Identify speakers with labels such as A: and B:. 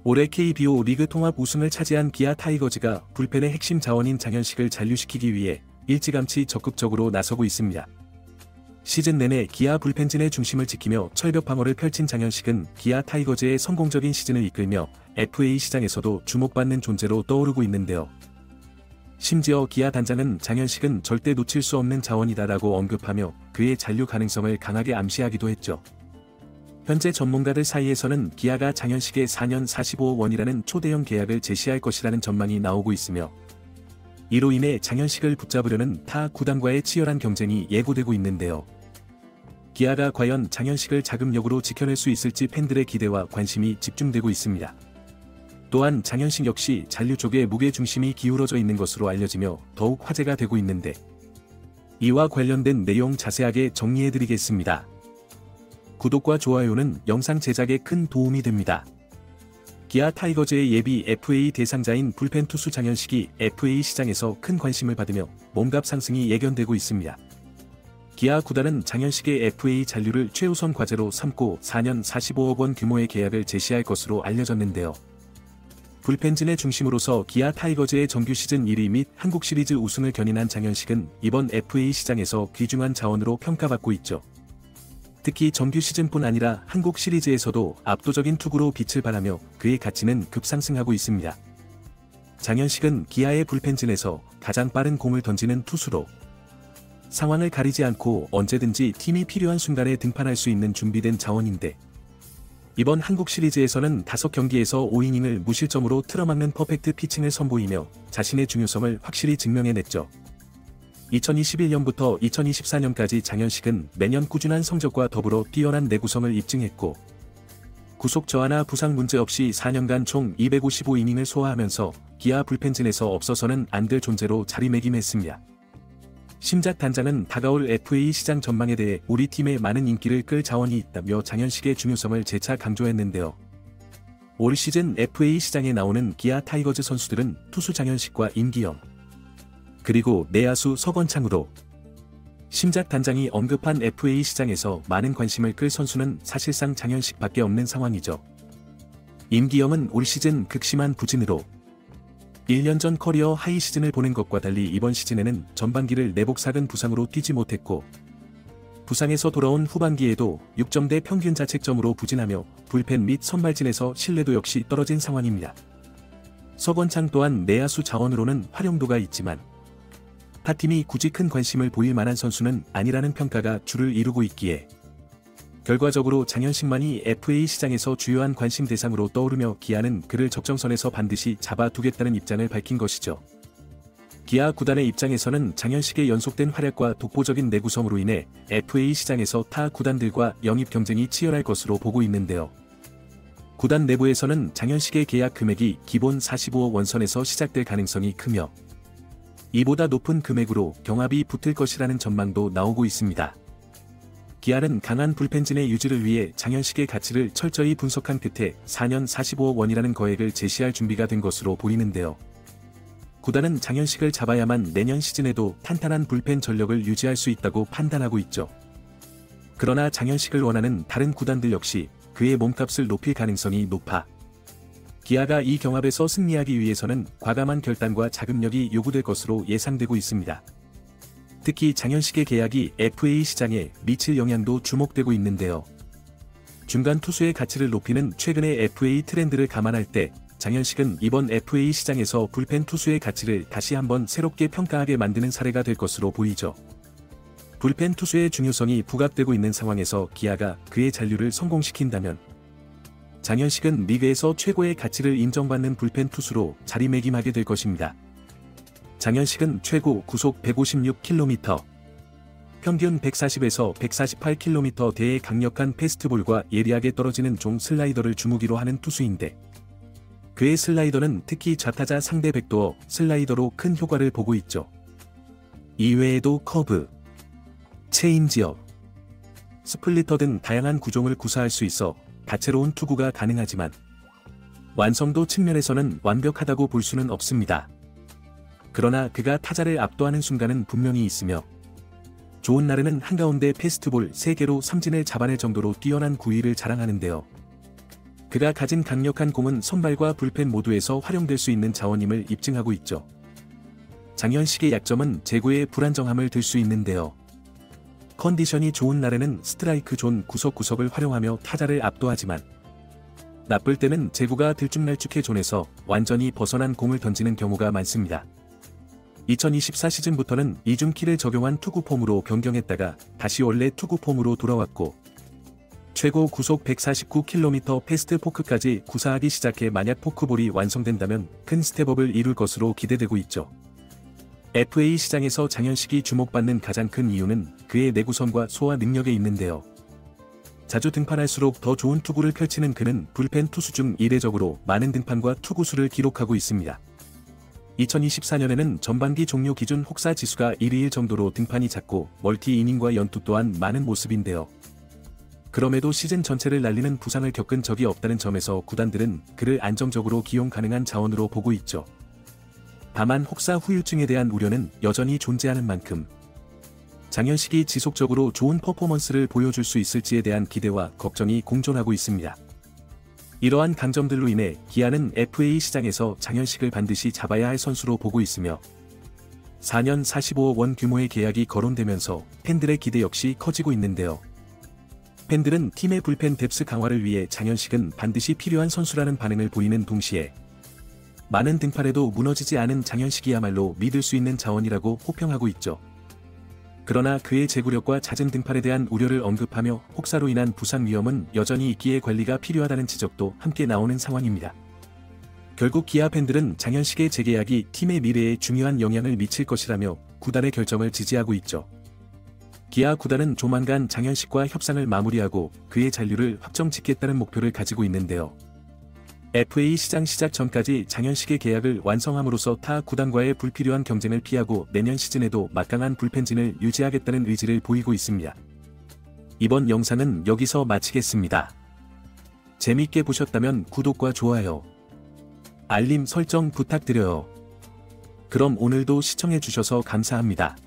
A: 올해 KBO 리그 통합 우승을 차지한 기아 타이거즈가 불펜의 핵심 자원인 장현식을 잔류시키기 위해 일찌감치 적극적으로 나서고 있습니다. 시즌 내내 기아 불펜진의 중심을 지키며 철벽 방어를 펼친 장현식은 기아 타이거즈의 성공적인 시즌을 이끌며 FA 시장에서도 주목받는 존재로 떠오르고 있는데요. 심지어 기아 단장은 장현식은 절대 놓칠 수 없는 자원이다라고 언급하며 그의 잔류 가능성을 강하게 암시하기도 했죠. 현재 전문가들 사이에서는 기아가 장현식의 4년 45억 원이라는 초대형 계약을 제시할 것이라는 전망이 나오고 있으며 이로 인해 장현식을 붙잡으려는 타 구단과의 치열한 경쟁이 예고되고 있는데요. 기아가 과연 장현식을 자금력으로 지켜낼 수 있을지 팬들의 기대와 관심이 집중되고 있습니다. 또한 장현식 역시 잔류 쪽에 무게중심이 기울어져 있는 것으로 알려지며 더욱 화제가 되고 있는데 이와 관련된 내용 자세하게 정리해드리겠습니다. 구독과 좋아요는 영상 제작에 큰 도움이 됩니다. 기아 타이거즈의 예비 FA 대상자인 불펜 투수 장현식이 FA 시장에서 큰 관심을 받으며 몸값 상승이 예견되고 있습니다. 기아 구단은 장현식의 FA 잔류를 최우선 과제로 삼고 4년 45억 원 규모의 계약을 제시할 것으로 알려졌는데요. 불펜진의 중심으로서 기아 타이거즈의 정규 시즌 1위 및 한국 시리즈 우승을 견인한 장현식은 이번 FA 시장에서 귀중한 자원으로 평가받고 있죠. 특히 정규 시즌뿐 아니라 한국 시리즈에서도 압도적인 투구로 빛을 발하며 그의 가치는 급상승하고 있습니다. 장현식은 기아의 불펜진에서 가장 빠른 공을 던지는 투수로 상황을 가리지 않고 언제든지 팀이 필요한 순간에 등판할 수 있는 준비된 자원인데 이번 한국 시리즈에서는 5경기에서 5이닝을 무실점으로 틀어막는 퍼펙트 피칭을 선보이며 자신의 중요성을 확실히 증명해냈죠. 2021년부터 2024년까지 장현식은 매년 꾸준한 성적과 더불어 뛰어난 내구성을 입증했고 구속 저하나 부상 문제 없이 4년간 총 255이닝을 소화하면서 기아 불펜진에서 없어서는 안 될 존재로 자리매김했습니다. 심작 단장은 다가올 FA 시장 전망에 대해 우리 팀에 많은 인기를 끌 자원이 있다며 장현식의 중요성을 재차 강조했는데요. 올 시즌 FA 시장에 나오는 기아 타이거즈 선수들은 투수 장현식과 임기영 그리고 내야수 서건창으로 심작 단장이 언급한 FA 시장에서 많은 관심을 끌 선수는 사실상 장현식밖에 없는 상황이죠. 임기영은 올 시즌 극심한 부진으로 1년 전 커리어 하이 시즌을 보낸 것과 달리 이번 시즌에는 전반기를 내복삭은 부상으로 뛰지 못했고 부상에서 돌아온 후반기에도 6점대 평균 자책점으로 부진하며 불펜 및 선발진에서 신뢰도 역시 떨어진 상황입니다. 서건창 또한 내야수 자원으로는 활용도가 있지만 타팀이 굳이 큰 관심을 보일 만한 선수는 아니라는 평가가 주를 이루고 있기에 결과적으로 장현식만이 FA 시장에서 주요한 관심 대상으로 떠오르며 기아는 그를 적정선에서 반드시 잡아두겠다는 입장을 밝힌 것이죠. 기아 구단의 입장에서는 장현식의 연속된 활약과 독보적인 내구성으로 인해 FA 시장에서 타 구단들과 영입 경쟁이 치열할 것으로 보고 있는데요. 구단 내부에서는 장현식의 계약 금액이 기본 45억 원 선에서 시작될 가능성이 크며 이보다 높은 금액으로 경합이 붙을 것이라는 전망도 나오고 있습니다. 기아는 강한 불펜진의 유지를 위해 장현식의 가치를 철저히 분석한 끝에 4년 45억 원이라는 거액을 제시할 준비가 된 것으로 보이는데요. 구단은 장현식을 잡아야만 내년 시즌에도 탄탄한 불펜 전력을 유지할 수 있다고 판단하고 있죠. 그러나 장현식을 원하는 다른 구단들 역시 그의 몸값을 높일 가능성이 높아 기아가 이 경합에서 승리하기 위해서는 과감한 결단과 자금력이 요구될 것으로 예상되고 있습니다. 특히 장현식의 계약이 FA 시장에 미칠 영향도 주목되고 있는데요. 중간 투수의 가치를 높이는 최근의 FA 트렌드를 감안할 때 장현식은 이번 FA 시장에서 불펜 투수의 가치를 다시 한번 새롭게 평가하게 만드는 사례가 될 것으로 보이죠. 불펜 투수의 중요성이 부각되고 있는 상황에서 기아가 그의 잔류를 성공시킨다면 장현식은 리그에서 최고의 가치를 인정받는 불펜 투수로 자리매김하게 될 것입니다. 장현식은 최고 구속 156km, 평균 140에서 148km대의 강력한 패스트볼과 예리하게 떨어지는 종 슬라이더를 주무기로 하는 투수인데 그의 슬라이더는 특히 좌타자 상대 백도어 슬라이더로 큰 효과를 보고 있죠. 이외에도 커브, 체인지업, 스플리터 등 다양한 구종을 구사할 수 있어 다채로운 투구가 가능하지만 완성도 측면에서는 완벽하다고 볼 수는 없습니다. 그러나 그가 타자를 압도하는 순간은 분명히 있으며 좋은 날에는 한가운데 패스트볼 3개로 삼진을 잡아낼 정도로 뛰어난 구위를 자랑하는데요. 그가 가진 강력한 공은 선발과 불펜 모두에서 활용될 수 있는 자원임을 입증하고 있죠. 장현식의 약점은 제구의 불안정함을 들 수 있는데요. 컨디션이 좋은 날에는 스트라이크 존 구석구석을 활용하며 타자를 압도하지만 나쁠 때는 제구가 들쭉날쭉해 존에서 완전히 벗어난 공을 던지는 경우가 많습니다. 2024 시즌부터는 이중키를 적용한 투구 폼으로 변경했다가 다시 원래 투구 폼으로 돌아왔고 최고 구속 149km 패스트 포크까지 구사하기 시작해 만약 포크볼이 완성된다면 큰 스텝업을 이룰 것으로 기대되고 있죠. FA 시장에서 장현식이 주목받는 가장 큰 이유는 그의 내구성과 소화 능력에 있는데요. 자주 등판할수록 더 좋은 투구를 펼치는 그는 불펜 투수 중 이례적으로 많은 등판과 투구수를 기록하고 있습니다. 2024년에는 전반기 종료 기준 혹사 지수가 1위일 정도로 등판이 잦고 멀티 이닝과 연투 또한 많은 모습인데요. 그럼에도 시즌 전체를 날리는 부상을 겪은 적이 없다는 점에서 구단들은 그를 안정적으로 기용 가능한 자원으로 보고 있죠. 다만 혹사 후유증에 대한 우려는 여전히 존재하는 만큼 장현식이 지속적으로 좋은 퍼포먼스를 보여줄 수 있을지에 대한 기대와 걱정이 공존하고 있습니다. 이러한 강점들로 인해 기아는 FA 시장에서 장현식을 반드시 잡아야 할 선수로 보고 있으며 4년 45억 원 규모의 계약이 거론되면서 팬들의 기대 역시 커지고 있는데요. 팬들은 팀의 불펜 뎁스 강화를 위해 장현식은 반드시 필요한 선수라는 반응을 보이는 동시에 많은 등판에도 무너지지 않은 장현식이야말로 믿을 수 있는 자원이라고 호평하고 있죠. 그러나 그의 제구력과 잦은 등판에 대한 우려를 언급하며 혹사로 인한 부상 위험은 여전히 있기에 관리가 필요하다는 지적도 함께 나오는 상황입니다. 결국 기아 팬들은 장현식의 재계약이 팀의 미래에 중요한 영향을 미칠 것이라며 구단의 결정을 지지하고 있죠. 기아 구단은 조만간 장현식과 협상을 마무리하고 그의 잔류를 확정짓겠다는 목표를 가지고 있는데요. FA 시장 시작 전까지 장현식의 계약을 완성함으로써 타 구단과의 불필요한 경쟁을 피하고 내년 시즌에도 막강한 불펜진을 유지하겠다는 의지를 보이고 있습니다. 이번 영상은 여기서 마치겠습니다. 재밌게 보셨다면 구독과 좋아요, 알림 설정 부탁드려요. 그럼 오늘도 시청해주셔서 감사합니다.